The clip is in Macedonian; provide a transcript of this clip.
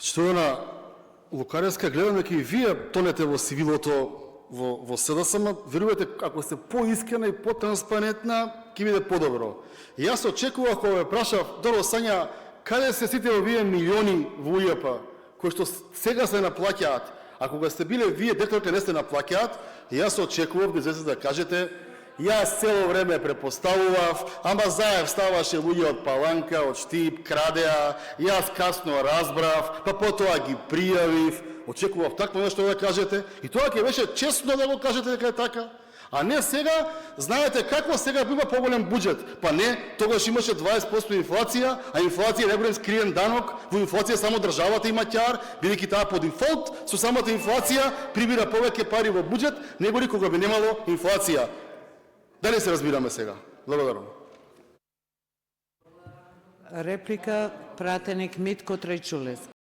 Што на Лукаревска гледам дека и вие тонете во сивилото во СДСМ, верувате, ако сте поискрена и потранспарентна, ќе биде подобро. И јас очекував, кога ме прашав, добро Сања, каде се сите овие милиони во УЈП, кои што сега се наплаќаат, а кога сте биле вие директорите не се наплаќаат, јас очекував да излезете да кажете, јас цело време препоставував, ама Заев ставаше луѓе од Паланка, од Штип, крадеа, јас касно разбрав, па потоа ги пријавив. Очекував такво нешто да кажете, и тоа ќе беше честно да го кажете дека е така. А не сега, знаете како сега бива поголем буџет. Па не, тогаш имаше 20% инфлација, а инфлација не голем скриен данок, во инфлација само државата има ќар, бидејќи таа по дефолт со самата инфлација прибира повеќе пари во буџет, неголи кога би немало инфлација. Дали се разбираме сега? Благодарам. Реплика, пратеник Митко Трајчулевски.